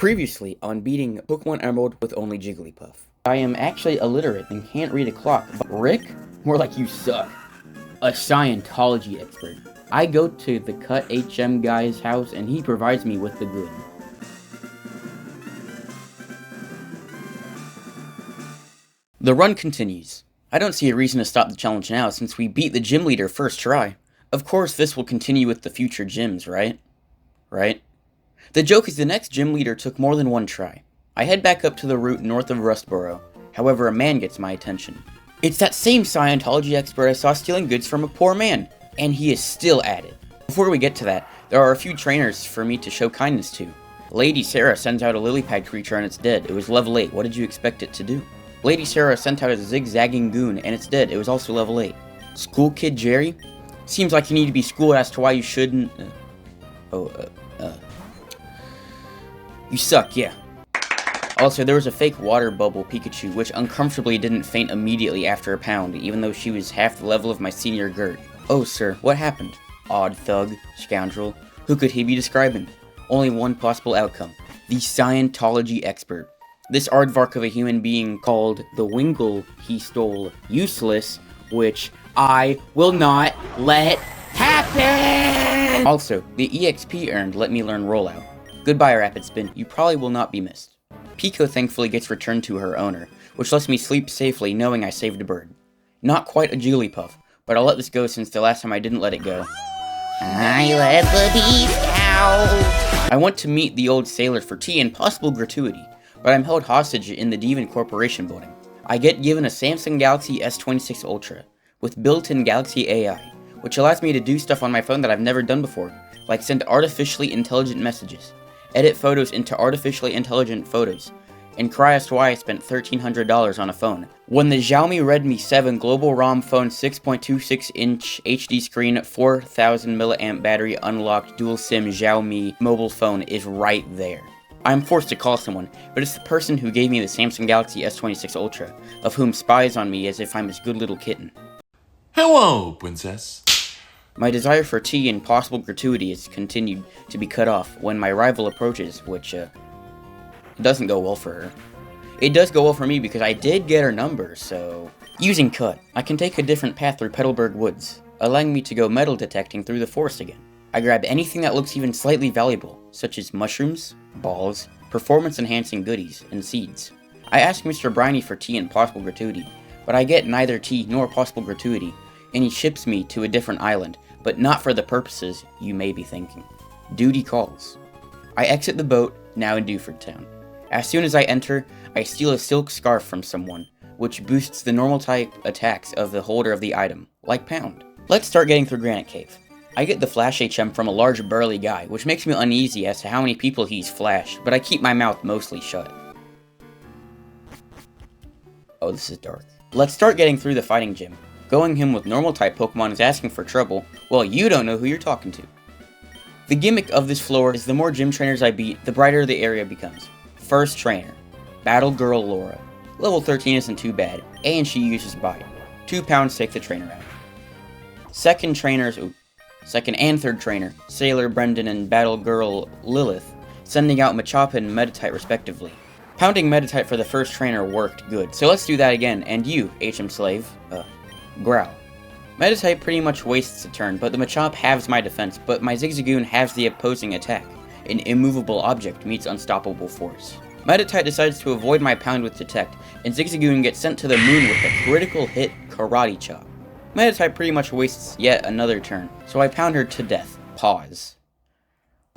Previously on beating Pokemon Emerald with only Jigglypuff. I am actually illiterate and can't read a clock, but Rick? More like you suck. A Scientology expert. I go to the Cut HM guy's house and he provides me with the good. The run continues. I don't see a reason to stop the challenge now since we beat the gym leader first try. Of course this will continue with the future gyms, right? Right? The joke is the next gym leader took more than one try. I head back up to the route north of Rustboro. However, a man gets my attention. It's that same Scientology expert I saw stealing goods from a poor man, and he is still at it. Before we get to that, there are a few trainers for me to show kindness to. Lady Sarah sends out a lily pad creature and it's dead. It was level 8. What did you expect it to do? Lady Sarah sent out a zigzagging goon and it's dead. It was also level 8. School kid Jerry? Seems like you need to be schooled as to why you shouldn't... You suck, yeah. Also, there was a fake water bubble Pikachu, which uncomfortably didn't faint immediately after a pound, even though she was half the level of my senior Gert. Oh, sir, what happened? Odd thug, scoundrel. Who could he be describing? Only one possible outcome. The Scientology expert. This aardvark of a human being called the Wingle he stole useless, which I will not let happen! Also, the EXP earned let me learn Rollout. Goodbye, Rapid Spin. You probably will not be missed. Pico thankfully gets returned to her owner, which lets me sleep safely knowing I saved a bird. Not quite a Jigglypuff, but I'll let this go since the last time I didn't let it go. I let the beast out! I want to meet the old sailor for tea and possible gratuity, but I'm held hostage in the Devon Corporation building. I get given a Samsung Galaxy S26 Ultra, with built-in Galaxy AI, which allows me to do stuff on my phone that I've never done before, like send artificially intelligent messages, edit photos into artificially intelligent photos, and cry as to why I spent $1,300 on a phone, when the Xiaomi Redmi 7 Global ROM phone 6.26-inch HD screen 4000 mAh battery unlocked dual SIM Xiaomi mobile phone is right there. I'm forced to call someone, but it's the person who gave me the Samsung Galaxy S26 Ultra, of whom spies on me as if I'm his good little kitten. Hello, princess. My desire for tea and possible gratuity is continued to be cut off when my rival approaches, which, it doesn't go well for her. It does go well for me because I did get her number, so... Using Cut, I can take a different path through Petalburg Woods, allowing me to go metal detecting through the forest again. I grab anything that looks even slightly valuable, such as mushrooms, balls, performance-enhancing goodies, and seeds. I ask Mr. Briny for tea and possible gratuity, but I get neither tea nor possible gratuity, and he ships me to a different island, but not for the purposes you may be thinking. Duty calls. I exit the boat, now in Dewford Town. As soon as I enter, I steal a silk scarf from someone, which boosts the normal type attacks of the holder of the item, like Pound. Let's start getting through Granite Cave. I get the Flash HM from a large burly guy, which makes me uneasy as to how many people he's flashed, but I keep my mouth mostly shut. Oh, this is dark. Let's start getting through the fighting gym. Going him with normal type Pokemon is asking for trouble, well, you don't know who you're talking to. The gimmick of this floor is the more gym trainers I beat, the brighter the area becomes. First trainer, Battle Girl Laura. Level 13 isn't too bad, and she uses Bite. 2 pounds take the trainer out. Second and third trainer, Sailor Brendan and Battle Girl Lilith, sending out Machop and Meditite respectively. Pounding Meditite for the first trainer worked good, so let's do that again, and you, HM Slave, Growl. Meditite pretty much wastes a turn, but the Machop halves my defense, but my Zigzagoon halves the opposing attack. An immovable object meets unstoppable force. Meditite decides to avoid my pound with Detect, and Zigzagoon gets sent to the moon with a critical hit Karate Chop. Meditite pretty much wastes yet another turn, so I pound her to death. Pause.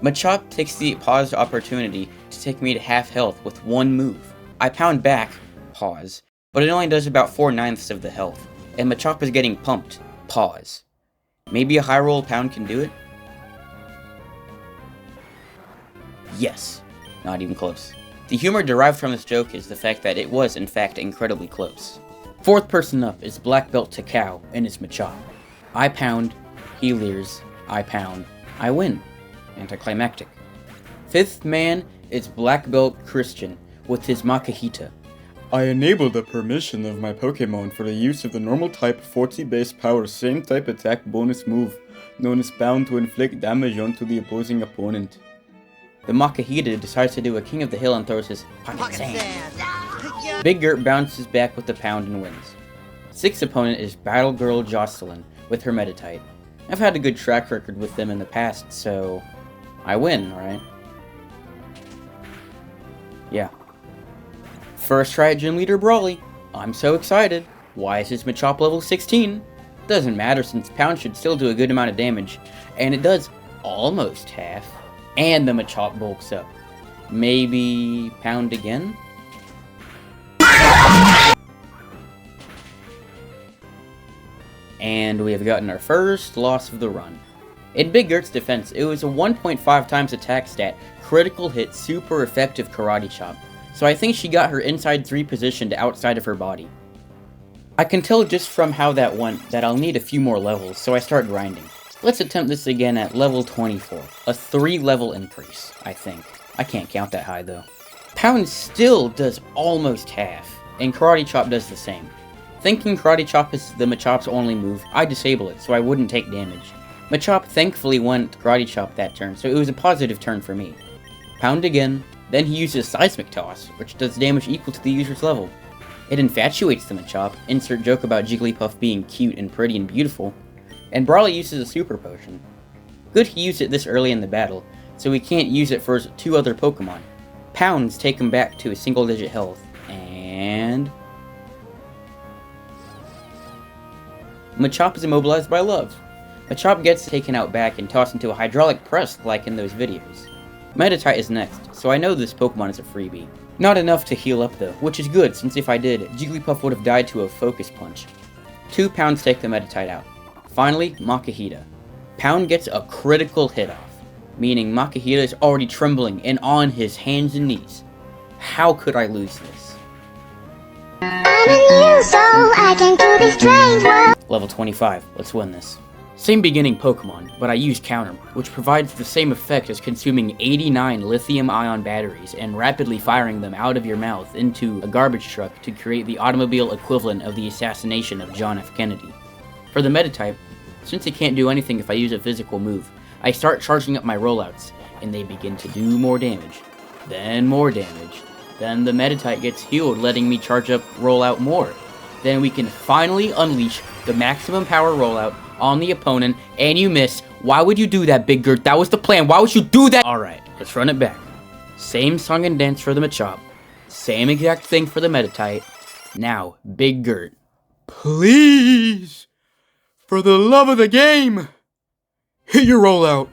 Machop takes the paused opportunity to take me to half health with one move. I pound back. Pause. But it only does about 4/9 of the health. And Machop is getting pumped. Pause. Maybe a high roll pound can do it? Yes. Not even close. The humor derived from this joke is the fact that it was, in fact, incredibly close. Fourth person up is Black Belt Takao and his Machop. I pound, he leers, I pound, I win. Anticlimactic. Fifth man is Black Belt Christian with his Makahita. I enable the permission of my Pokemon for the use of the normal type 40 base power same type attack bonus move, known as Bound to inflict damage onto the opposing opponent. The Makahita decides to do a King of the Hill and throws his pocket sand. Big Gert bounces back with the pound and wins. 6th opponent is Battle Girl Jocelyn with her Meditite. I've had a good track record with them in the past, so I win, right? Yeah. First try at Gym Leader Brawly. I'm so excited. Why is his Machop level 16? Doesn't matter since Pound should still do a good amount of damage, and it does almost half. And the Machop bulks up. Maybe Pound again? And we have gotten our first loss of the run. In Big Gert's defense, it was a 1.5 times attack stat, critical hit, super effective karate chop, so I think she got her inside 3 positioned outside of her body. I can tell just from how that went that I'll need a few more levels, so I start grinding. Let's attempt this again at level 24, a 3 level increase, I think. I can't count that high though. Pound still does almost half, and Karate Chop does the same. Thinking Karate Chop is the Machop's only move, I disable it so I wouldn't take damage. Machop thankfully went Karate Chop that turn, so it was a positive turn for me. Pound again, then he uses Seismic Toss, which does damage equal to the user's level. It infatuates the Machop, insert joke about Jigglypuff being cute and pretty and beautiful, and Brawly uses a Super Potion. Good he used it this early in the battle, so he can't use it for his 2 other Pokemon. Pounds take him back to a single-digit health, and Machop is immobilized by Love. Machop gets taken out back and tossed into a hydraulic press like in those videos. Meditite is next, so I know this Pokemon is a freebie. Not enough to heal up though, which is good since if I did, Jigglypuff would have died to a Focus Punch. 2 Pounds take the Meditite out. Finally, Makahita. Pound gets a critical hit off, meaning Makahita is already trembling and on his hands and knees. How could I lose this? Level 25, let's win this. Same beginning Pokemon, but I use Counter, which provides the same effect as consuming 89 lithium-ion batteries and rapidly firing them out of your mouth into a garbage truck to create the automobile equivalent of the assassination of John F. Kennedy. For the Metatype, since it can't do anything if I use a physical move, I start charging up my rollouts, and they begin to do more damage. Then more damage. Then the Metatype gets healed, letting me charge up rollout more. Then we can finally unleash the maximum power rollout on the opponent, and you miss. Why would you do that, Big Gert? That was the plan. Why would you do that? Alright, let's run it back. Same song and dance for the Machop. Same exact thing for the Meditite. Now, Big Gert. Please, for the love of the game, hit your rollout.